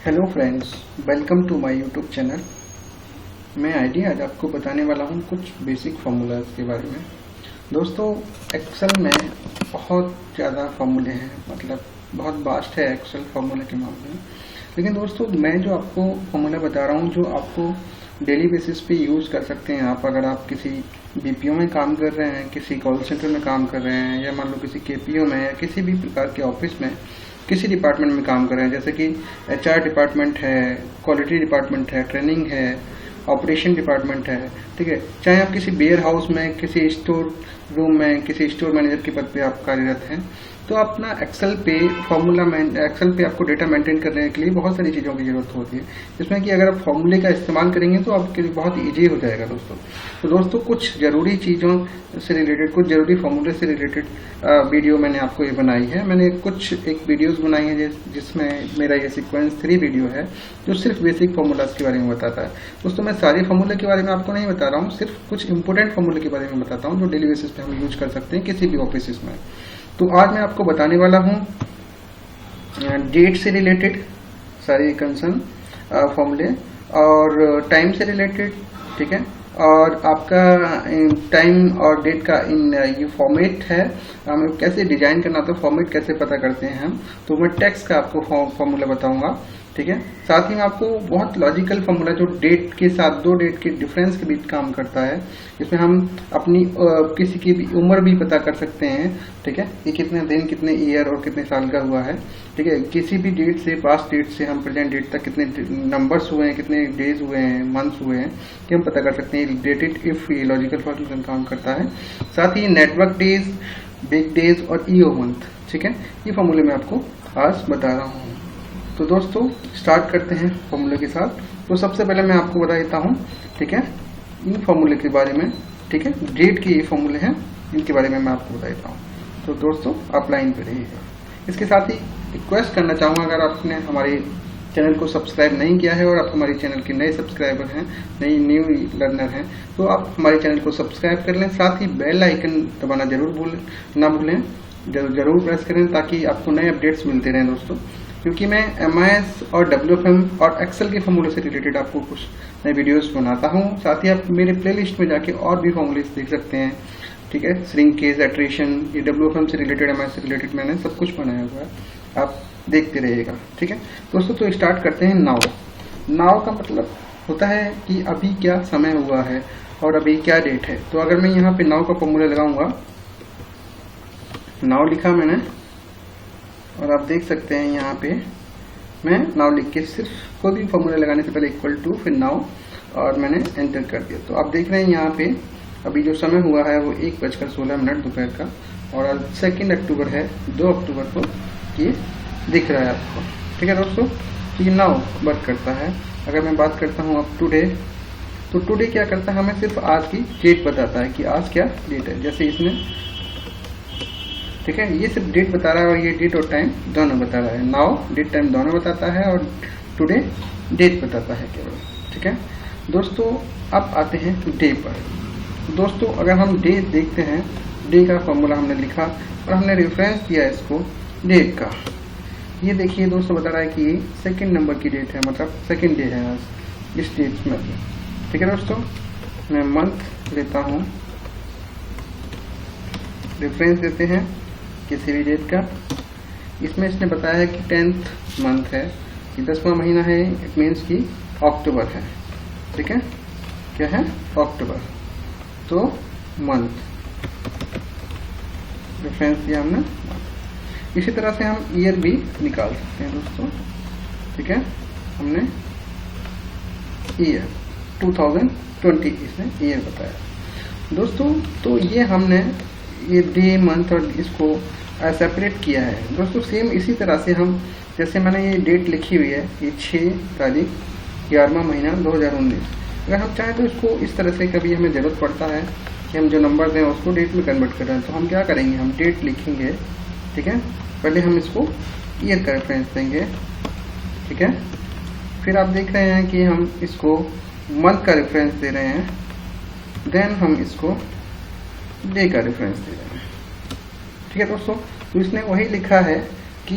Hello friends, welcome to my YouTube channel. मैं आईडी आज आपको बताने वाला हूं कुछ बेसिक फार्मूलाज के बारे में। दोस्तों, एक्सेल में बहुत ज़्यादा फार्मूले हैं, मतलब बहुत वास्ट है एक्सेल फार्मूले के मामले में। लेकिन दोस्तों, मैं जो आपको फार्मूला बता रहा हूं जो आपको डेली बेसिस पे यूज़ कर सकते हैं आप। अगर आप किसी बीपीओ में काम कर रहे हैं, किसी कॉल सेंटर में काम कर रहे हैं, या मान लो किसी केपीओ में या किसी भी प्रकार के ऑफिस में किसी डिपार्टमेंट में काम कर रहे हैं, जैसे कि एचआर डिपार्टमेंट है, क्वालिटी डिपार्टमेंट है, ट्रेनिंग है, ऑपरेशन डिपार्टमेंट है, ठीक है। चाहे आप किसी वेयर हाउस में, किसी स्टोर रूम में, किसी स्टोर मैनेजर के पद पे आप कार्यरत हैं, तो अपना एक्सेल पे आपको डेटा मेंटेन करने के लिए बहुत सारी चीज़ों की जरूरत होती है, जिसमें कि अगर आप फॉर्मूले का इस्तेमाल करेंगे तो आपके लिए बहुत ईजी हो जाएगा दोस्तों। तो दोस्तों, कुछ ज़रूरी चीज़ों से रिलेटेड, कुछ ज़रूरी फॉर्मूले से रिलेटेड वीडियो मैंने आपको ये बनाई है। मैंने एक वीडियोज़ बनाई है जिसमें मेरा ये सीक्वेंस 3 वीडियो है जो सिर्फ बेसिक फार्मूलाज के बारे में बताता है। दोस्तों, मैं सारे फार्मूले के बारे में आपको नहीं बता रहा हूँ, सिर्फ कुछ इंपॉर्टेंट फार्मूले के बारे में बताता हूँ जो डेली बेसिस पे हम यूज कर सकते हैं किसी भी ऑफिस में। तो आज मैं आपको बताने वाला हूँ डेट से रिलेटेड सारे कंसर्न फॉर्मूले, और टाइम से रिलेटेड, ठीक है। और आपका टाइम और डेट का ये फॉर्मेट है, हमें कैसे डिजाइन करना था, फॉर्मेट कैसे पता करते हैं हम, तो मैं टेक्स्ट का आपको फॉर्मूला बताऊंगा, ठीक है। साथ ही में आपको बहुत लॉजिकल फॉर्मूला जो डेट के साथ दो डेट के डिफरेंस के बीच काम करता है, इसमें हम अपनी किसी की भी उम्र भी पता कर सकते हैं, ठीक है। ये कितने दिन, कितने ईयर और कितने साल का हुआ है, ठीक है। किसी भी डेट से, पास्ट डेट से हम प्रेजेंट डेट तक कितने नंबर्स हुए हैं, कितने डेज हुए हैं, मंथ्स हुए हैं, कि हम पता कर सकते हैं। डेटेड इफ ये लॉजिकल फॉर्मूला काम करता है। साथ ही नेटवर्क डेज, बिग डेज और ईओ मंथ, ठीक है। ये फॉर्मूले मैं आपको आज बता रहा हूँ। तो दोस्तों, स्टार्ट करते हैं फॉर्मूले के साथ। तो सबसे पहले मैं आपको बता देता हूँ, ठीक है, इन फॉर्मूले के बारे में, ठीक है। डेट के ये फॉर्मूले हैं, इनके बारे में मैं आपको बता देता हूँ। तो दोस्तों, आप लाइन पे रहिएगा। इसके साथ ही रिक्वेस्ट करना चाहूँगा, अगर आपने हमारे चैनल को सब्सक्राइब नहीं किया है और आप हमारे चैनल के नए सब्सक्राइबर हैं, न्यू लर्नर हैं, तो आप हमारे चैनल को सब्सक्राइब कर लें। साथ ही बेल आइकन दबाना ना भूलें, जरूर प्रेस करें, ताकि आपको नए अपडेट्स मिलते रहें दोस्तों। क्योंकि मैं MIS और WFM और एक्सेल के फॉर्मूले से रिलेटेड आपको कुछ नए वीडियोस बनाता हूं। साथ ही आप मेरे प्लेलिस्ट में जाके और भी फॉर्मूले देख सकते हैं, ठीक है। श्रिंकेज, एट्रिशन, ये WFM से रिलेटेड, MIS से रिलेटेड मैंने सब कुछ बनाया हुआ है, आप देखते रहिएगा, ठीक है दोस्तों। तो स्टार्ट करते हैं। नाउ का मतलब होता है कि अभी क्या समय हुआ है और अभी क्या डेट है। तो अगर मैं यहाँ पे नाउ का फॉर्मूला लगाऊंगा, नाउ लिखा मैंने, और आप देख सकते हैं यहाँ पे मैं नाउ लिख के सिर्फ कोई भी फॉर्मूला लगाने से पहले इक्वल टू, फिर नाउ, और मैंने एंटर कर दिया। तो आप देख रहे हैं यहाँ पे अभी जो समय हुआ है वो 1:16 दोपहर का, और आज 2 अक्टूबर है, 2 अक्टूबर को ये दिख रहा है आपको, ठीक है दोस्तों। तो ये नाउ वर्क करता है। अगर मैं बात करता हूँ अब टुडे, तो टुडे क्या करता है, हमें सिर्फ आज की डेट बताता है कि आज क्या डेट है। जैसे इसमें, ठीक है, ये सिर्फ डेट बता रहा है, और ये डेट और टाइम दोनों बता रहा है। नाउ डेट टाइम दोनों बताता है, और टुडे डेट बताता है केवल, ठीक है दोस्तों। अब आते हैं डे पर। दोस्तों, अगर हम डे देखते हैं, डे का फॉर्मूला हमने लिखा और हमने रेफरेंस दिया इसको डेट का। ये देखिए दोस्तों, बता रहा है कि ये 2 नंबर की डेट है, मतलब 2nd डे है आज इस डेट में, ठीक है दोस्तों। मैं मंथ लेता हूँ, रेफरेंस देते हैं किसी भी डेट का। इसमें इसने बताया है कि 10th मंथ है, कि 10वां महीना है, इट मीन्स कि अक्टूबर है, ठीक है। क्या है? अक्टूबर। तो मंथ रेफरेंस दिया हमने। इसी तरह से हम ईयर भी निकाल सकते हैं दोस्तों, ठीक है। हमने ईयर 2020 इसने ईयर बताया दोस्तों। तो ये हमने ये डे, मंथ और इसको सेपरेट किया है दोस्तों। सेम इसी तरह से हम, जैसे मैंने ये डेट लिखी हुई है, ये 6 तारीख 11वां महीना 2019। अगर हम चाहें तो इसको इस तरह से, कभी हमें ज़रूरत पड़ता है कि हम जो नंबर दें उसको डेट में कन्वर्ट कर रहे हैं, तो हम क्या करेंगे, हम डेट लिखेंगे, ठीक है। पहले हम इसको ईयर का रेफरेंस देंगे, ठीक है। फिर आप देख रहे हैं कि हम इसको मंथ का रेफरेंस दे रहे हैं, देन हम इसको डे का रेफरेंस दे रहे हैं, ठीक है दोस्तों। तो इसने वही लिखा है कि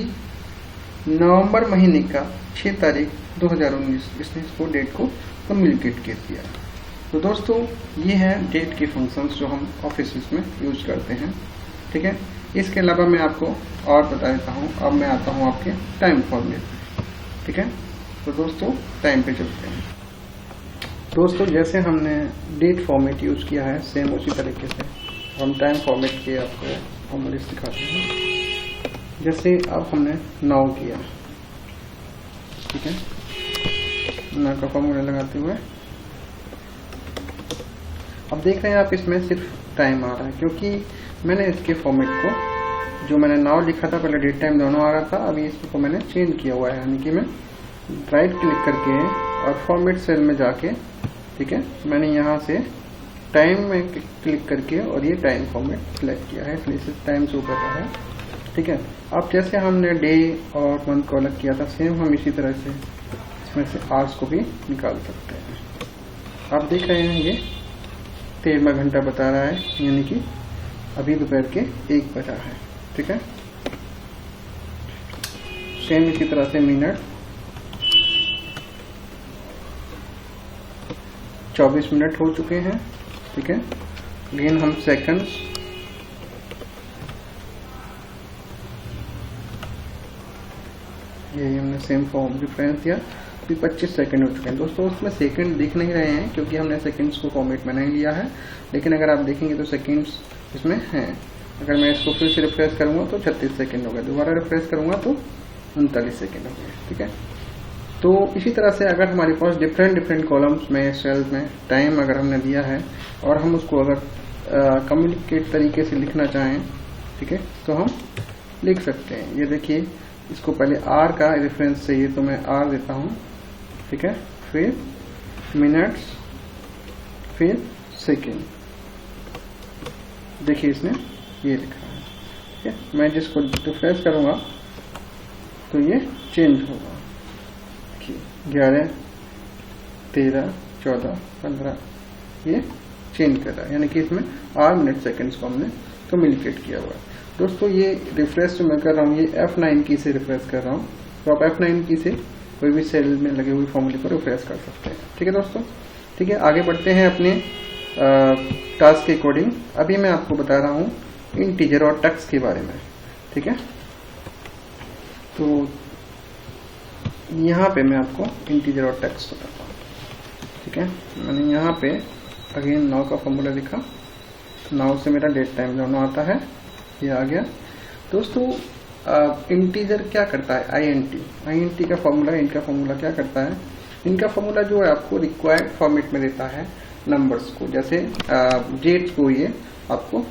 नवंबर महीने का 6 तारीख 2019 इसने इसको डेट को कम्युनिकेट कर दिया। तो दोस्तों ये है डेट के फंक्शंस जो हम ऑफिस में यूज करते हैं। ठीक है, इसके अलावा मैं आपको और बता देता हूँ। अब मैं आता हूँ आपके टाइम फॉर्मेट। ठीक है, तो दोस्तों टाइम पे चलते हैं। दोस्तों जैसे हमने डेट फॉर्मेट यूज किया है सेम उसी तरीके से हम टाइम फॉर्मेट के आपको फॉर्मूले दिखाते हैं। जैसे अब हमने नाउ किया, ठीक है, नाउ का फॉर्मूला लगाते हुए अब देख रहे हैं आप इसमें सिर्फ टाइम आ रहा है, क्योंकि मैंने इसके फॉर्मेट को जो मैंने नाउ लिखा था पहले डेट टाइम दोनों आ रहा था, अभी इसको मैंने चेंज किया हुआ है। यानी कि मैं राइट क्लिक करके और फॉर्मेट सेल में जाके, ठीक है, मैंने यहाँ से टाइम में क्लिक करके और ये टाइम फॉर्मेट सिलेक्ट किया है, इसलिए इसे टाइम शो कर रहा है। ठीक है, अब जैसे हमने डे और मंथ को अलग किया था सेम हम इसी तरह से इसमें से आवर्स को भी निकाल सकते हैं। आप देख रहे हैं ये 13वां घंटा बता रहा है, यानी कि अभी दोपहर के 1 बजा है। ठीक है, सेम इसी तरह से मिनट 24 मिनट हो चुके हैं। ठीक है, अगेन हम सेकंड्स, यही हमने सेम फॉर्म डिफरेंस दिया, अभी 25 सेकंड हो चुके हैं। दोस्तों उसमें सेकंड दिख नहीं रहे हैं क्योंकि हमने सेकंड्स को फॉर्मेट में नहीं लिया है, लेकिन अगर आप देखेंगे तो सेकंड्स इसमें हैं। अगर मैं इसको फिर से रिफ्रेश करूंगा तो 36 सेकंड हो गए, दोबारा रिफ्रेश करूंगा तो 39 सेकंड हो गए। ठीक है, तो इसी तरह से अगर हमारे पास डिफरेंट कॉलम्स में सेल्स में टाइम अगर हमने दिया है और हम उसको अगर कम्युनिकेट तरीके से लिखना चाहें, ठीक है, तो हम लिख सकते हैं। ये देखिए, इसको पहले आर का रेफरेंस चाहिए तो मैं आर देता हूँ। ठीक है, फिर मिनट्स, फिर सेकेंड। देखिए इसने ये लिखा है। ठीक है, मैं जिसको रिफ्रेश करूंगा तो ये चेंज होगा। 11, 13, 14, 15 ये चेंज कर रहा है, यानी कि इसमें 8 मिनट सेकंड्स को हमने कम्युनिकेट किया हुआ है। दोस्तों ये रिफ्रेश जो मैं कर रहा हूँ ये F9 की से रिफ्रेश कर रहा हूँ, तो आप F9 की से कोई भी सेल में लगे हुए फॉर्मूले को रिफ्रेश कर सकते हैं। ठीक है दोस्तों, ठीक है, आगे बढ़ते हैं अपने टास्क के अकॉर्डिंग। अभी मैं आपको बता रहा हूँ इंटीजर और टेक्स्ट के बारे में। ठीक है, तो यहाँ पे मैं आपको इंटीजर और टेक्स्ट बताता हूँ। ठीक है, मैंने यहाँ पे अगेन नाउ का फॉर्मूला लिखा, नाउ से मेरा डेट टाइम दोनों आता है, ये आ गया। दोस्तों इंटीजर क्या करता है, INT का फॉर्मूला, इनका फॉर्मूला क्या करता है, इनका फॉर्मूला जो है आपको रिक्वायर्ड फॉर्मेट में देता है नंबर्स को। जैसे डेट्स को ये आपको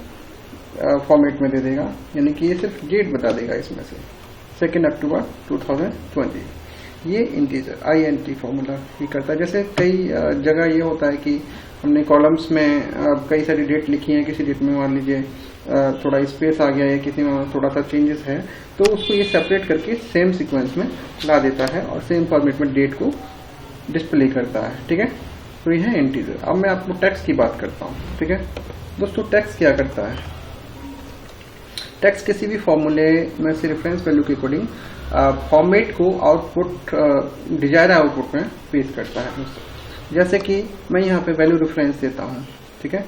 फॉर्मेट में दे देगा, यानी कि ये सिर्फ डेट बता देगा इसमें से 2 अक्टूबर 2020। ये इंटीजर INT फॉर्मूला ही करता है। जैसे कई जगह ये होता है कि हमने कॉलम्स में कई सारी डेट लिखी है, किसी डेट में मान लीजिए थोड़ा स्पेस आ गया है, किसी में थोड़ा सा चेंजेस है, तो उसको ये सेपरेट करके सेम सीक्वेंस में ला देता है और सेम फॉर्मेट में डेट को डिस्प्ले करता है। ठीक है, तो ये है इंटीजर। अब मैं आपको टेक्स्ट की बात करता हूँ। ठीक है दोस्तों, टेक्स्ट क्या करता है, टेक्स्ट किसी भी फॉर्मूले में से रेफरेंस वैल्यू के अकॉर्डिंग फॉर्मेट को आउटपुट डिजायर्ड आउटपुट में पेश करता है दोस्तों। जैसे कि मैं यहाँ पे वैल्यू रेफरेंस देता हूँ। ठीक है,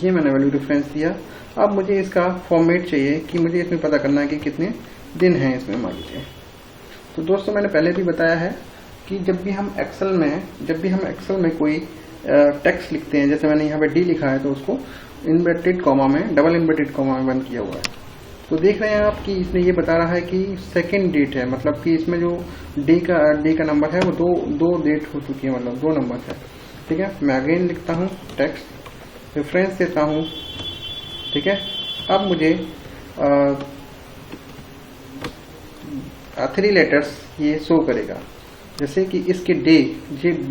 ये मैंने वैल्यू रेफरेंस दिया। अब मुझे इसका फॉर्मेट चाहिए कि मुझे इसमें पता करना है कि कितने दिन हैं इसमें, मान लीजिए। तो दोस्तों मैंने पहले भी बताया है कि जब भी हम एक्सेल में कोई टेक्स्ट लिखते हैं, जैसे मैंने यहाँ पे डी लिखा है तो उसको इन्वर्टेड कॉमा में, डबल इन्वर्टेड कॉमा में बंद किया हुआ है। तो देख रहे हैं आप कि इसमें ये बता रहा है कि सेकेंड डेट है, मतलब कि इसमें जो डे का नंबर है वो दो डेट हो चुकी है, मतलब 2 नंबर है। ठीक है, मैं अगेन लिखता हूँ टेक्स्ट, रेफरेंस देता हूँ। ठीक है, अब मुझे 3 लेटर्स ये शो करेगा, जैसे कि इसके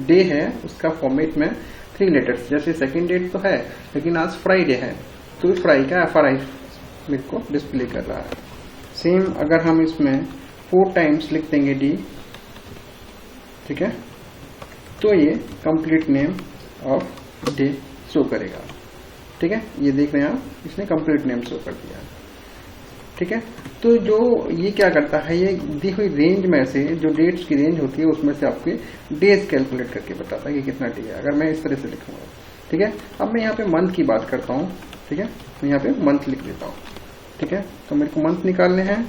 डे है उसका फॉर्मेट में 3 लेटर्स। जैसे सेकेंड डेट तो है लेकिन आज फ्राइडे है, तो फ्राई का FRI मेरे को डिस्प्ले कर रहा है। सेम अगर हम इसमें 4 टाइम्स लिख देंगे डी, ठीक है, तो ये complete name of day show करेगा। ठीक है, ये देख रहे हैं आप, इसने कंप्लीट नेम शो कर दिया। ठीक है। तो जो ये क्या करता है, ये दी हुई रेंज में से जो डेट्स की रेंज होती है उसमें से आपके डेज कैलकुलेट करके बताता है कि कितना डे है, अगर मैं इस तरह से लिखूंगा। ठीक है, अब मैं यहाँ पे मंथ की बात करता हूँ। ठीक है, मैं यहाँ पे मंथ लिख देता हूँ। ठीक है, तो मेरे को मंथ निकालने हैं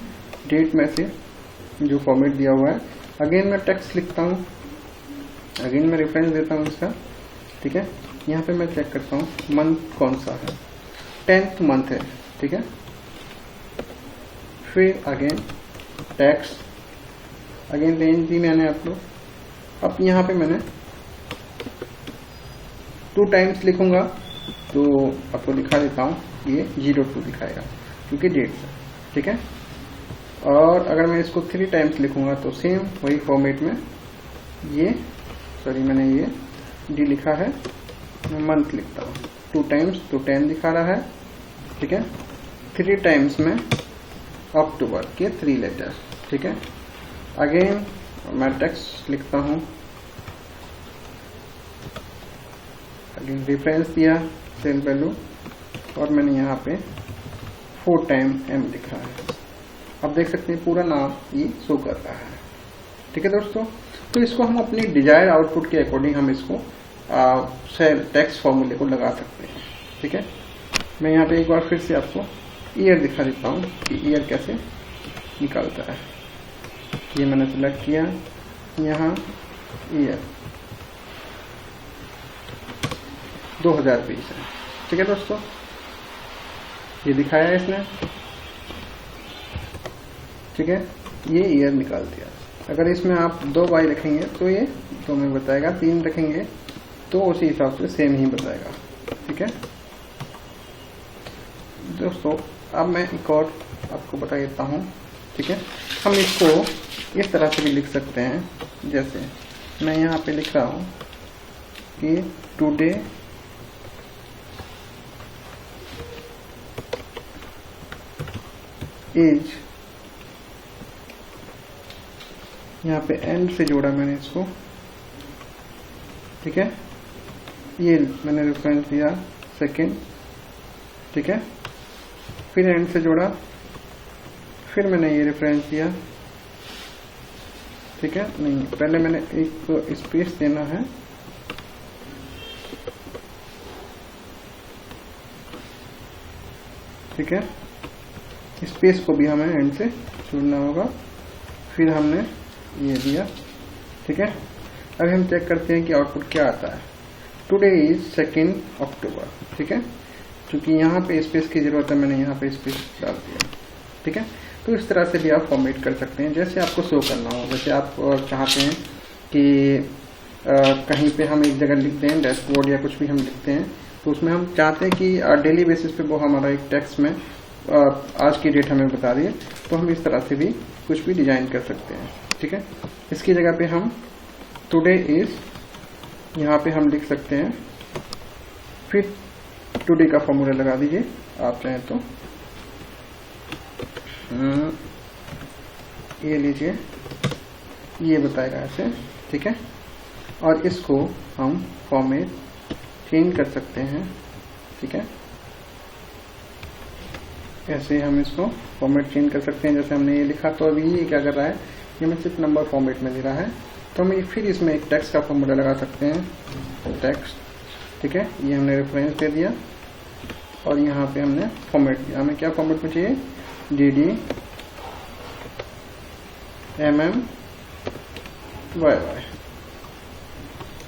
डेट में से जो फॉर्मेट दिया हुआ है। अगेन मैं टेक्स्ट लिखता हूँ, अगेन मैं रेफरेंस देता हूँ इसका। ठीक है, यहाँ पे मैं चेक करता हूँ मंथ कौन सा है, 10th मंथ है। ठीक है, फिर अगेन टेक्स्ट, अगेन रेंज दी मैंने आप लोग। अब यहाँ पे मैंने 2 टाइम्स लिखूंगा तो आपको दिखा देता हूँ, ये 02 दिखाएगा क्योंकि डेट है। ठीक है, और अगर मैं इसको 3 टाइम्स लिखूंगा तो सेम वही फॉर्मेट में ये, सॉरी मैंने ये डी लिखा है, मैं मंथ लिखता हूँ। 2 टाइम्स तो 10 दिखा रहा है। ठीक है, 3 टाइम्स में अक्टूबर के 3 लेटर। ठीक है, अगेन मैं टेक्स्ट लिखता हूँ, अगेन रेफरेंस दिया सेल वैल्यू, और मैंने यहाँ पे 4 टाइम एम लिखा है। अब देख सकते हैं पूरा नाम ये शो कर रहा है। ठीक है दोस्तों, तो इसको हम अपनी डिजायर्ड आउटपुट के अकॉर्डिंग हम इसको सेल टेक्स्ट फॉर्मूले को लगा सकते हैं। ठीक है, मैं यहाँ पे एक बार फिर से आपको ईयर दिखा देता हूँ कि ईयर कैसे निकालता है। ये मैंने सेलेक्ट किया, यहाँ ईयर 2020 है। ठीक है दोस्तों, ये दिखाया इसने। ठीक है, ये ईयर निकाल दिया। अगर इसमें आप 2 बाई रखेंगे तो ये 2 में बताएगा, 3 रखेंगे तो उसी हिसाब से सेम ही बताएगा। ठीक है दोस्तों, अब मैं एक और आपको बता देता हूँ। ठीक है, हम इसको इस तरह से भी लिख सकते हैं, जैसे मैं यहाँ पे लिख रहा हूँ कि टुडे इज, यहाँ पे एंड से जोड़ा मैंने इसको। ठीक है, ये मैंने रेफरेंस दिया 2nd। ठीक है, फिर एंड से जोड़ा, फिर मैंने ये रेफरेंस दिया। ठीक है, नहीं पहले मैंने एक स्पेस देना है। ठीक है, स्पेस को भी हमें एंड से जोड़ना होगा। फिर हमने ये दिया। ठीक है, अब हम चेक करते हैं कि आउटपुट क्या आता है। टुडे इज 2 अक्टूबर। ठीक है, क्योंकि यहाँ पे स्पेस की जरूरत है, मैंने यहाँ पे स्पेस डाल दिया। ठीक है, तो इस तरह से भी आप फॉर्मेट कर सकते हैं जैसे आपको शो करना हो। जैसे आप चाहते हैं कि कहीं पे हम एक जगह लिखते हैं डैशबोर्ड या कुछ भी हम लिखते हैं, तो उसमें हम चाहते हैं कि डेली बेसिस पे वो हमारा एक टेक्स्ट में आज की डेट हमें बता दिए, तो हम इस तरह से भी कुछ भी डिजाइन कर सकते हैं। ठीक है, इसकी जगह पे हम टुडे इज यहाँ पे हम लिख सकते हैं, फिर टुडे का फॉर्मूला लगा दीजिए आप चाहें तो। ये लीजिए, ये बताएगा ऐसे। ठीक है, और इसको हम फॉर्मेट चेंज कर सकते हैं। ठीक है, ऐसे हम इसको फॉर्मेट चेंज कर सकते हैं। जैसे हमने ये लिखा, तो अभी ये क्या कर रहा है, ये मैं सिर्फ नंबर फॉर्मेट में दे रहा है, तो हम फिर इसमें एक टेक्स्ट का फॉर्मूला लगा सकते हैं, टेक्स्ट। ठीक है, ये हमने रेफरेंस दे दिया और यहाँ पे हमने फॉर्मेट दिया। हमें क्या फॉर्मेट में चाहिए, DD MM YY,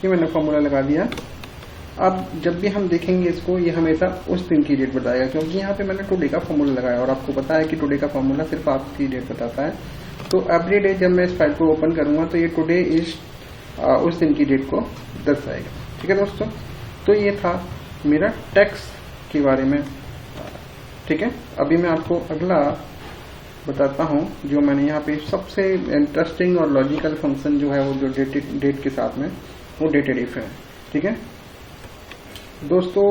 ये मैंने फॉर्मूला लगा दिया। अब जब भी हम देखेंगे इसको, ये हमेशा उस दिन की डेट बताएगा, क्योंकि यहाँ पे मैंने टुडे का फॉर्मूला लगाया और आपको पता है कि टुडे का फॉर्मूला सिर्फ आपकी डेट बताता है। तो एवरी डे जब मैं इस फाइल को ओपन करूंगा तो ये टुडे इज उस दिन की डेट को दर्शाएगा। ठीक है दोस्तों, तो ये था मेरा टेक्स्ट के बारे में। ठीक है, अभी मैं आपको अगला बताता हूँ, जो मैंने यहाँ पे सबसे इंटरेस्टिंग और लॉजिकल फंक्शन जो है वो जो डेट के साथ में, वो डेटेड इफ है। ठीक है दोस्तों,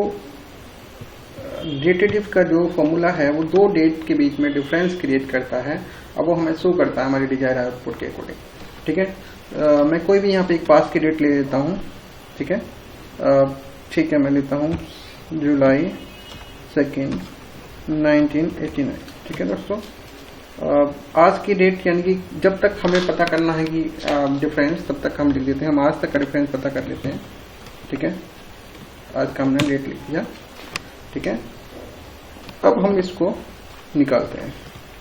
डेटेड इफ का जो फॉर्मूला है वो 2 डेट के बीच में डिफरेंस क्रिएट करता है, अब वो हमें शो करता है हमारी डिजायर आउटपुट के अकॉर्डिंग। ठीक है, मैं कोई भी यहाँ पे एक पास की डेट ले लेता हूँ। ठीक है, मैं लेता हूँ जुलाई 2, 1989। ठीक है दोस्तों, आज की डेट यानी कि जब तक हमें पता करना है कि डिफरेंस, तब तक हम लिख देते हैं। हम आज तक का डिफरेंस पता कर लेते हैं। ठीक है, आज का हमने डेट लिख दिया। ठीक है, अब हम इसको निकालते हैं।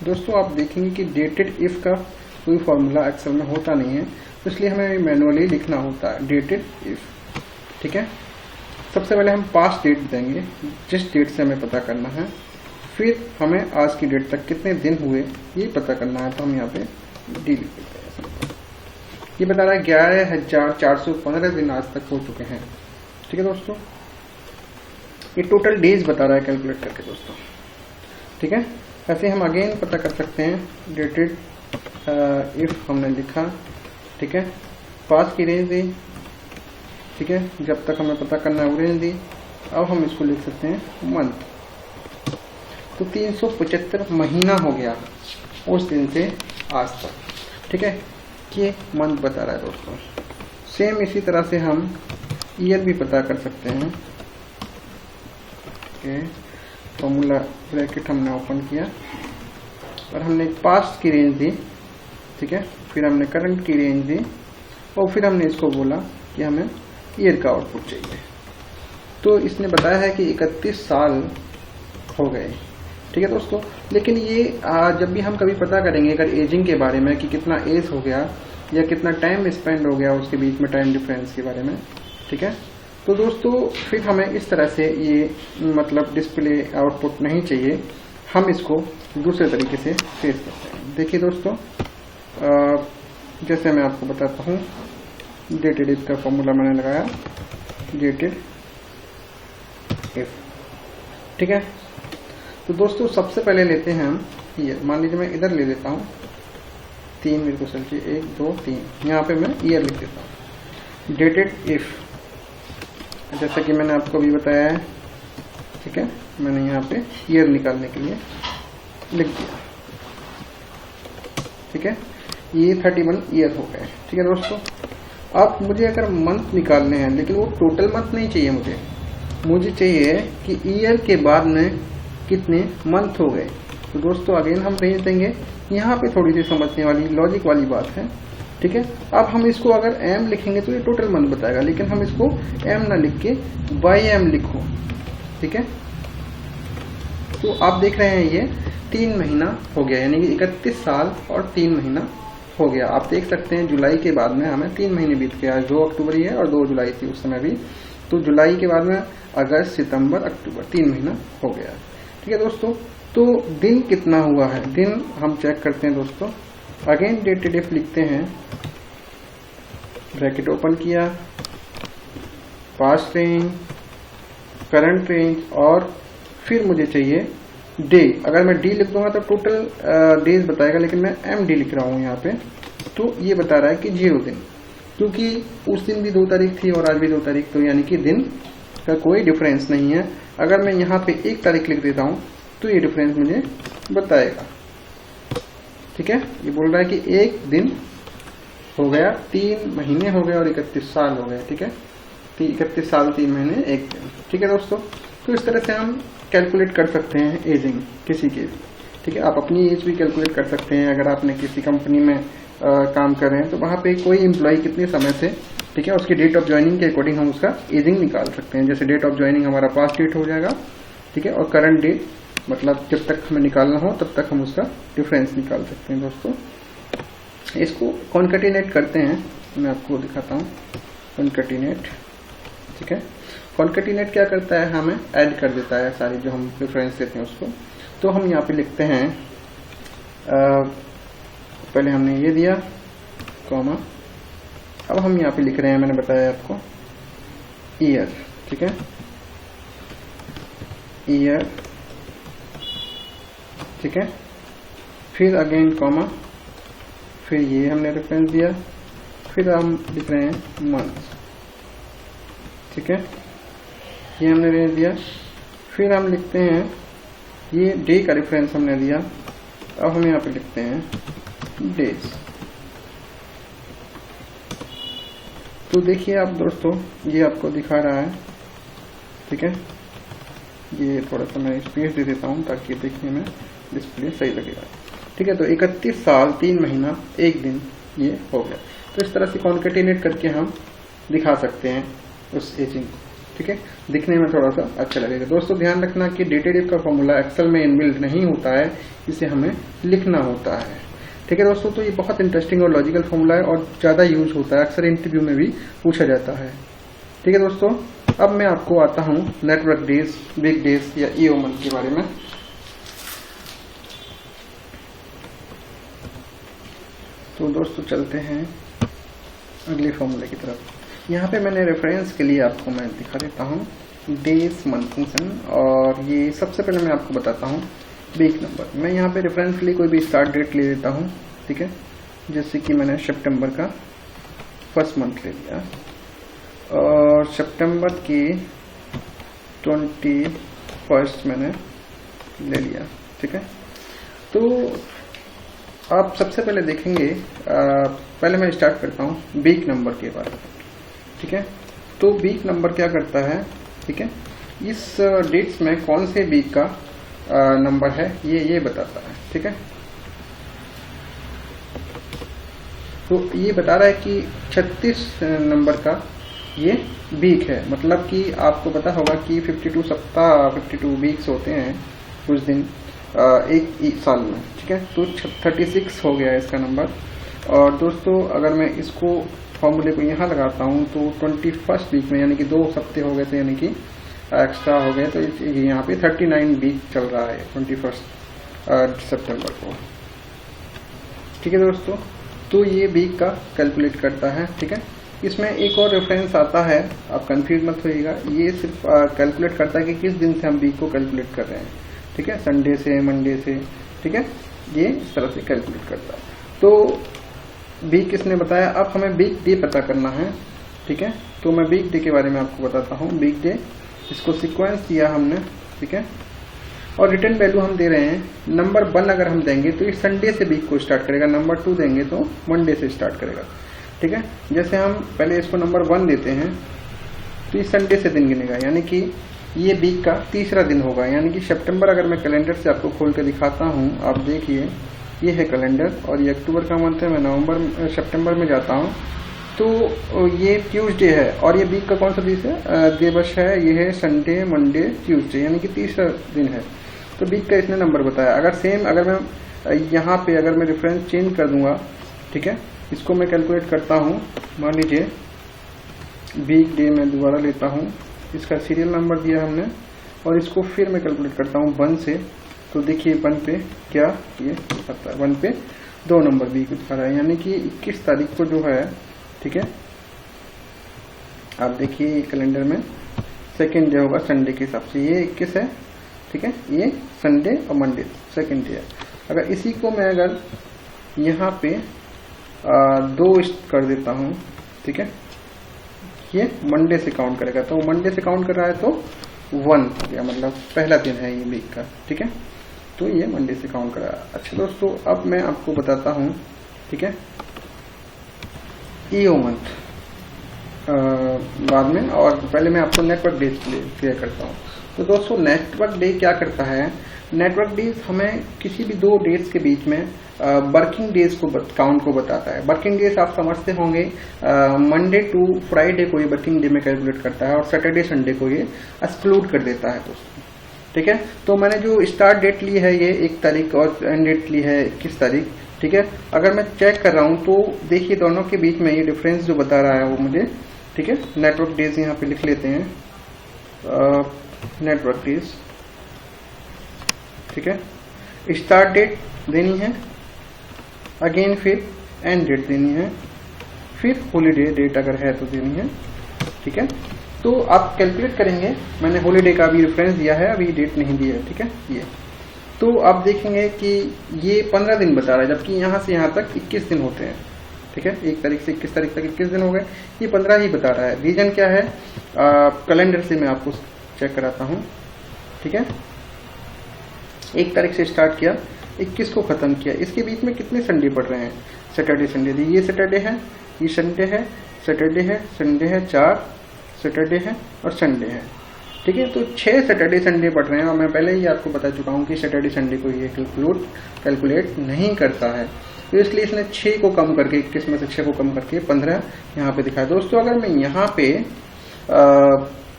दोस्तों आप देखेंगे कि डेटेड इफ का कोई फॉर्मूला एक्सेल में होता नहीं है, तो इसलिए हमें मैनुअली लिखना होता है डेटेड इफ। ठीक है, सबसे पहले हम पास्ट डेट देंगे, जिस डेट से हमें पता करना है। फिर हमें आज की डेट तक कितने दिन हुए ये पता करना है, तो हम यहाँ पे डी लिख देते हैं। ये बता रहा है 11,415 दिन आज तक हो चुके हैं। ठीक है दोस्तों, ये टोटल डेज बता रहा है कैलकुलेट करके दोस्तों। ठीक है, ऐसे हम अगेन पता कर सकते हैं। डेटेड इफ हमने लिखा, ठीक है, पास की रेंज दी, ठीक है, जब तक हमें पता करना है वो रेंज दी। अब हम इसको लिख सकते हैं मंथ। तो 375 महीना हो गया उस दिन से आज तक। ठीक है, ये मंथ बता रहा है दोस्तों। सेम इसी तरह से हम ईयर भी पता कर सकते हैं। ओके, फॉर्मूला ब्रैकेट हमने ओपन किया और हमने पास्ट की रेंज दी। ठीक है, फिर हमने करंट की रेंज दी और फिर हमने इसको बोला कि हमें ईयर का आउटपुट चाहिए। तो इसने बताया है कि 31 साल हो गए। ठीक है दोस्तों, लेकिन ये जब भी हम कभी पता करेंगे अगर एजिंग के बारे में कि कितना एज हो गया या कितना टाइम स्पेंड हो गया उसके बीच में, टाइम डिफरेंस के बारे में, ठीक है, तो दोस्तों फिर हमें इस तरह से ये मतलब डिस्प्ले आउटपुट नहीं चाहिए। हम इसको दूसरे तरीके से फेस करते हैं। देखिए दोस्तों, जैसे मैं आपको बताता हूँ, डेटेड इफ का फॉर्मूला मैंने लगाया, डेटेड इफ। ठीक है, तो दोस्तों सबसे पहले लेते हैं हम ईयर। मान लीजिए मैं इधर ले लेता हूँ 3, मेरे को चलिए 1 2 3, यहाँ पे मैं ईयर लिख देता हूँ। डेटेड इफ, जैसा कि मैंने आपको अभी बताया है, ठीक है, मैंने यहाँ पे ईयर निकालने के लिए लिख दिया। ठीक है, ये 31 ईयर हो गए। ठीक है दोस्तों, अब मुझे अगर मंथ निकालने हैं, लेकिन वो टोटल मंथ नहीं चाहिए मुझे चाहिए कि ईयर के बाद में कितने मंथ हो गए। तो दोस्तों अगेन हम रेंज देंगे। यहाँ पे थोड़ी सी समझने वाली लॉजिक वाली बात है। ठीक है, अब हम इसको अगर एम लिखेंगे तो ये टोटल मंथ बताएगा, लेकिन हम इसको एम ना लिख के बाई एम लिखो। ठीक है, तो आप देख रहे हैं ये 3 महीना हो गया, यानी कि 31 साल और 3 महीना हो गया। आप देख सकते हैं जुलाई के बाद में हमें 3 महीने बीत गया। 2 अक्टूबर ही है और 2 जुलाई थी उस समय भी। तो जुलाई के बाद में अगस्त, सितंबर, अक्टूबर, 3 महीना हो गया। ठीक है दोस्तों, तो दिन कितना हुआ है, दिन हम चेक करते हैं दोस्तों। अगेन डेटेड इफ लिखते हैं, ब्रैकेट ओपन किया, पास्ट रेंज, करंट रेंज, और फिर मुझे चाहिए डे। अगर मैं डी लिख दूंगा तो टोटल डेज बताएगा, लेकिन मैं एम डी लिख रहा हूं यहाँ पे, तो ये बता रहा है कि 0 दिन, क्योंकि उस दिन भी 2 तारीख थी और आज भी 2 तारीख, तो यानी कि दिन का कोई डिफरेंस नहीं है। अगर मैं यहाँ पे 1 तारीख लिख देता हूँ तो ये डिफरेंस मुझे बताएगा। ठीक है, ये बोल रहा है कि 1 दिन हो गया, 3 महीने हो गए और 31 साल हो गए। ठीक है, 31 साल 3 महीने 1 दिन। ठीक है दोस्तों, तो इस तरह से हम कैलकुलेट कर सकते हैं एजिंग किसी की भी। ठीक है, आप अपनी एज भी कैलकुलेट कर सकते हैं। अगर आपने किसी कंपनी में काम कर रहे हैं तो वहाँ पे कोई एम्प्लॉय कितने समय से, ठीक है, उसकी डेट ऑफ ज्वाइनिंग के अकॉर्डिंग हम उसका एजिंग निकाल सकते हैं। जैसे डेट ऑफ ज्वाइनिंग हमारा पास्ट डेट हो जाएगा, ठीक है, और करंट डेट, मतलब जब तक हमें निकालना हो तब तक हम उसका डिफरेंस निकाल सकते हैं दोस्तों। इसको कॉन्कैटिनेट करते हैं, मैं आपको दिखाता हूँ कॉन्कैटिनेट। ठीक है, कॉन्कैटिनेट क्या करता है, हमें ऐड कर देता है सारी जो हम डिफरेंस देते हैं उसको। तो हम यहाँ पे लिखते हैं, पहले हमने ये दिया कॉमा, अब हम यहाँ पे लिख रहे हैं, मैंने बताया आपको, ईयर। ठीक है, ईयर, ठीक है, फिर अगेन कॉमा, फिर ये हमने रेफरेंस दिया, फिर हम लिख रहे हैं मंथ। ठीक है, ये हमने रेंज दिया, फिर हम लिखते हैं ये डे का रेफरेंस हमने दिया। अब हम यहाँ पे लिखते हैं डेज। तो देखिए आप दोस्तों, ये आपको दिखा रहा है। ठीक है, ये थोड़ा सा मैं स्पेस दे देता हूँ ताकि देखने में डिस्प्ले सही लगेगा। ठीक है, तो 31 साल 3 महीना 1 दिन ये हो गया। तो इस तरह से कॉन्केटिनेट करके हम दिखा सकते हैं उस एजिंग को। ठीक है, दिखने में थोड़ा सा अच्छा लगेगा। दोस्तों ध्यान रखना कि डेटेटिव का फॉर्मूला एक्सेल में इनबिल्ट नहीं होता है, इसे हमें लिखना होता है। ठीक है दोस्तों, तो ये बहुत इंटरेस्टिंग और लॉजिकल फॉर्मूला है और ज़्यादा यूज होता है, अक्सर इंटरव्यू में भी पूछा जाता है। ठीक है दोस्तों, अब मैं आपको आता हूँ नेटवर्क डेज, वीक डेज या ईओ मंथ के बारे में। तो दोस्तों चलते हैं अगले फॉर्मूले की तरफ। यहाँ पे मैंने रेफरेंस के लिए आपको मैं दिखा देता हूँ डेज मंथ फंक्शन, और ये सबसे पहले मैं आपको बताता हूँ वीक नंबर। मैं यहाँ पे रेफरेंस के लिए कोई भी स्टार्ट डेट ले लेता हूँ। ठीक है, जैसे कि मैंने सितंबर का फर्स्ट मंथ ले लिया और सितंबर की 21 मैंने ले लिया। ठीक है, तो आप सबसे पहले देखेंगे, पहले मैं स्टार्ट करता हूँ वीक नंबर के बारे में। ठीक है, तो वीक नंबर क्या करता है, ठीक है, इस डेट्स में कौन से वीक का नंबर है ये बताता है। ठीक है, तो ये बता रहा है कि 36 नंबर का ये वीक है, मतलब कि आपको पता होगा कि 52 सप्ताह 52 वीक्स होते हैं कुछ दिन एक साल में। ठीक है, तो 36 हो गया इसका नंबर। और दोस्तों अगर मैं इसको फॉर्मूले को यहाँ लगाता हूँ तो 21 वीक में, यानी कि 2 हफ्ते हो गए थे, यानी कि एक्स्ट्रा हो गए, तो यहाँ पे 39 वीक चल रहा है 21 सितंबर को। ठीक है दोस्तों, तो ये वीक का कैलकुलेट करता है। ठीक है, इसमें एक और रेफरेंस आता है, आप कंफ्यूज मत होइएगा, ये सिर्फ कैलकुलेट करता है कि किस दिन से हम वीक को कैलकुलेट कर रहे हैं। ठीक है, संडे से, मंडे से। ठीक है, ये इस तरह से कैलकुलेट करता है। तो वीक किसने बताया, अब हमें वीक डे पता करना है। ठीक है, तो मैं वीक डे के बारे में आपको बताता हूँ। वीक डे, इसको सीक्वेंस दिया हमने। ठीक है, और रिटर्न वैल्यू हम दे रहे हैं नंबर 1 अगर हम देंगे तो ये संडे से वीक को स्टार्ट करेगा, नंबर 2 देंगे तो मंडे से स्टार्ट करेगा। ठीक है, जैसे हम पहले इसको नंबर 1 देते हैं तो ये संडे से दिन गिनेगा, यानी कि ये वीक का तीसरा दिन होगा। यानी कि सितंबर अगर मैं कैलेंडर से आपको खोल कर दिखाता हूँ, आप देखिए ये है कैलेंडर और ये अक्टूबर का मंथ है, मैं सितंबर में जाता हूँ तो ये ट्यूसडे है और ये वीक का कौन सा दिन है, दिवस है, ये है संडे, मंडे, ट्यूसडे, यानी कि तीसरा दिन है। तो वीक का इसने नंबर बताया। अगर मैं यहाँ पे अगर मैं रेफरेंस चेंज कर दूंगा, ठीक है, इसको मैं कैलकुलेट करता हूँ, मान लीजिए वीक डे में दोबारा लेता हूँ, इसका सीरियल नंबर दिया हमने और इसको फिर मैं कैलकुलेट करता हूँ 1 से। तो देखिए 1 पे क्या ये आता है, 1 पे 2 नंबर वीक दिखा रहा है, यानी कि 21 तारीख को जो है, ठीक है, आप देखिए कैलेंडर में सेकेंड डे होगा संडे के हिसाब से, ये 21 है। ठीक है, ये संडे और मंडे सेकेंड डे है। अगर इसी को मैं अगर यहाँ पे 2 कर देता हूँ, ठीक है, ये मंडे से काउंट करेगा, तो मंडे से काउंट कर रहा है तो 1 हो गया, मतलब पहला दिन है ये वीक का। ठीक है, तो ये मंडे से काउंट कर रहा है। अच्छा दोस्तों, अब मैं आपको बताता हूँ, ठीक है, ईओ मंथ बाद में, और पहले मैं आपको नेटवर्क डेज क्लियर करता हूँ। तो दोस्तों नेटवर्क डे क्या करता है, नेटवर्क डेज हमें किसी भी 2 डेट्स के बीच में वर्किंग डेज को काउंट को बताता है। वर्किंग डेज आप समझते होंगे, मंडे टू फ्राइडे को ये वर्किंग डे में कैलकुलेट करता है और सैटरडे संडे को ये एक्सक्लूड कर देता है दोस्तों। ठीक है, तो मैंने जो स्टार्ट डेट ली है ये 1 तारीख और एंड डेट ली है 21 तारीख। ठीक है, अगर मैं चेक कर रहा हूँ तो देखिए दोनों के बीच में ये डिफरेंस जो बता रहा है वो मुझे, ठीक है, नेटवर्क डेज यहाँ पे लिख लेते हैं, नेटवर्क डेज। ठीक है, स्टार्ट डेट देनी है, अगेन फिर एंड डेट देनी है, फिर हॉलीडे डेट अगर है तो देनी है। ठीक है, तो आप कैलकुलेट करेंगे, मैंने हॉलीडे का भी रेफरेंस दिया है, अभी डेट नहीं दी है। ठीक है, ये तो आप देखेंगे कि ये 15 दिन बता रहा है, जबकि यहाँ से यहाँ तक 21 दिन होते हैं। ठीक है, 1 तारीख से 21 तारीख तक 21 दिन हो गए, ये 15 ही बता रहा है। रीजन क्या है, कैलेंडर से मैं आपको चेक कराता हूँ। ठीक है, 1 तारीख से स्टार्ट किया, 21 को खत्म किया, इसके बीच में कितने संडे पड़ रहे हैं, सैटरडे संडे, ये सैटरडे है, ये संडे है, सैटरडे है, संडे है, 4 सैटरडे है और संडे है। ठीक है। तो 6 सैटरडे संडे पड़ रहे हैं और मैं पहले ही आपको बता चुका हूँ कि सैटरडे संडे को ये कैलकुलेट नहीं करता है, तो इसलिए इसने 6 को कम करके 21 में से 6 को कम करके 15 यहाँ पे दिखाया। दोस्तों अगर मैं यहाँ पे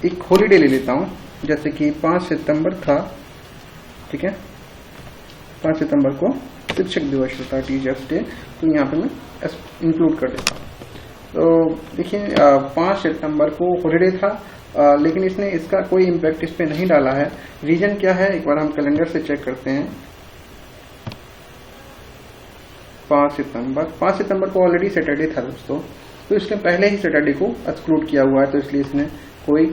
एक हॉलीडे ले लेता हूँ, जैसे कि 5 सितंबर था, ठीक है, 5 सितंबर को शिक्षक दिवस होता, टीचर्स डे, तो यहाँ पे मैं इंक्लूड कर देता हूँ। तो देखिए 5 सितंबर को हॉलीडे था, लेकिन इसने इसका कोई इम्पैक्ट इस पे नहीं डाला है। रीजन क्या है, एक बार हम कैलेंडर से चेक करते हैं। 5 सितंबर को ऑलरेडी सैटरडे था दोस्तों, तो इसने पहले ही सैटरडे को एक्सक्लूड किया हुआ है, तो इसलिए इसने कोई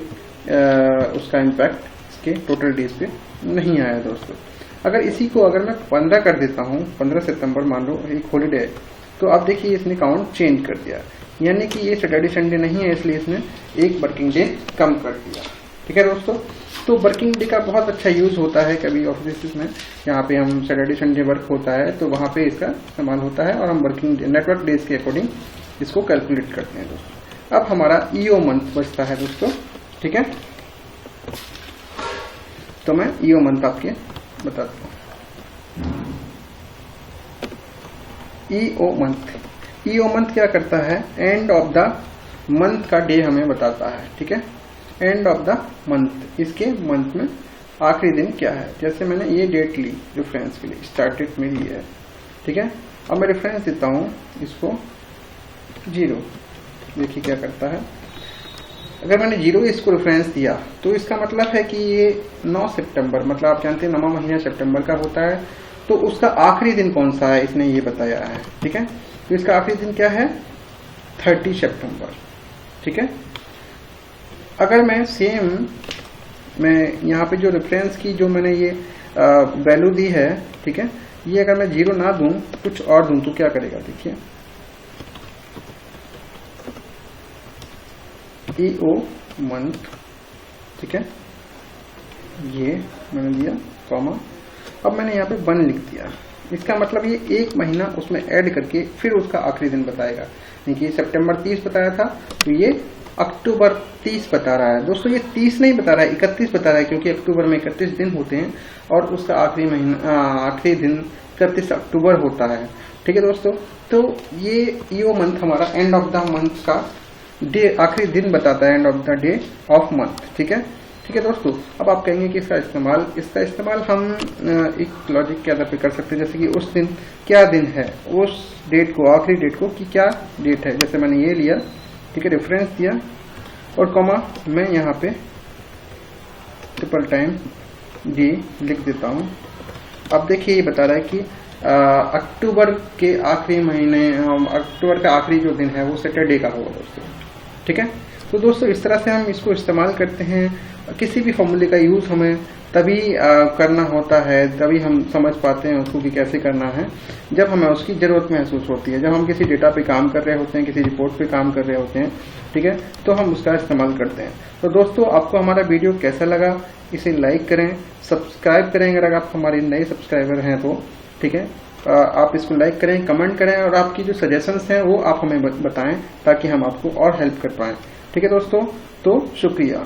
उसका इम्पैक्ट इसके टोटल डेज पे नहीं आया दोस्तों। अगर इसी को अगर मैं 15 कर देता हूँ, 15 सितंबर मान लो एक हॉलीडे है, तो अब देखिए इसने काउंट चेंज कर दिया, यानी कि ये सैटरडे संडे नहीं है, इसलिए इसने एक वर्किंग डे कम कर दिया। ठीक है दोस्तों, तो वर्किंग डे का बहुत अच्छा यूज होता है कभी ऑफिस में, यहाँ पे हम सैटरडे संडे वर्क होता है तो वहाँ पे इसका इस्तेमाल होता है और हम वर्किंग नेटवर्क डेज के अकॉर्डिंग इसको कैलकुलेट करते हैं दोस्तों। अब हमारा ईओ मंथ बचता है दोस्तों, ठीक है, तो मैं ईओ मंथ आपके बताता हूँ। ईओ मंथ क्या करता है, एंड ऑफ द मंथ का डे हमें बताता है, ठीक है, एंड ऑफ द मंथ, इसके मंथ में आखिरी दिन क्या है। जैसे मैंने ये डेट ली रेफरेंस के लिए, स्टार्ट डेट मेरी है, ठीक है। अब मैं रेफरेंस देता हूँ इसको 0, देखिए क्या करता है। अगर मैंने 0 इसको रेफरेंस दिया तो इसका मतलब है कि ये 9 सितंबर, मतलब आप जानते हैं 9वां महीना सितंबर का होता है, तो उसका आखिरी दिन कौन सा है इसने ये बताया है, ठीक है। तो इसका आखिरी दिन क्या है, 30 सितंबर, ठीक है। अगर मैं सेम मैं यहाँ पे जो रेफरेंस की जो मैंने ये वैल्यू दी है, ठीक है, ये अगर मैं 0 ना दूं कुछ और दूं तो क्या करेगा, देखिए ईओ मंथ, ठीक है, ये मैंने दिया कॉमा, अब मैंने यहाँ पे 1 लिख दिया। इसका मतलब ये एक महीना उसमें ऐड करके फिर उसका आखिरी दिन बताएगा। देखिए सितंबर 30 बताया था, तो ये अक्टूबर 30 बता रहा है दोस्तों। ये 30 नहीं बता रहा है, 31 बता रहा है, क्योंकि अक्टूबर में 31 दिन होते हैं और उसका आखिरी दिन 31 अक्टूबर होता है, ठीक है दोस्तों। तो ये ईओ मंथ हमारा एंड ऑफ द मंथ का डे, आखिरी दिन बताता है, end of the day of month, ठीक है, ठीक है दोस्तों। अब आप कहेंगे कि इसका इस्तेमाल हम एक लॉजिक के आधार पर कर सकते हैं, जैसे कि उस दिन क्या दिन है, उस डेट को, आखिरी डेट को कि क्या डेट है। जैसे मैंने ये लिया, ठीक है, रेफरेंस दिया और कॉमा मैं यहाँ पे ट्रिपल टाइम डी लिख देता हूँ। अब देखिए ये बता रहा है कि अक्टूबर के आखिरी महीने, अक्टूबर का आखिरी जो दिन है वो सैटरडे का होगा दोस्तों, ठीक है। तो दोस्तों इस तरह से हम इसको इस्तेमाल करते हैं। किसी भी फॉर्मूले का यूज हमें तभी करना होता है, तभी हम समझ पाते हैं उसको कि कैसे करना है, जब हमें उसकी जरूरत महसूस होती है। जब हम किसी डेटा पे काम कर रहे होते हैं, किसी रिपोर्ट पे काम कर रहे होते हैं, ठीक है, तो हम उसका इस्तेमाल करते हैं। तो दोस्तों आपको हमारा वीडियो कैसा लगा, इसे लाइक करें, सब्सक्राइब करें अगर आप हमारे नए सब्सक्राइबर हैं तो, ठीक है। आप इसको लाइक करें, कमेंट करें और आपकी जो सजेशंस हैं वो आप हमें बताएं ताकि हम आपको और हेल्प कर पाएं, ठीक है दोस्तों। तो शुक्रिया।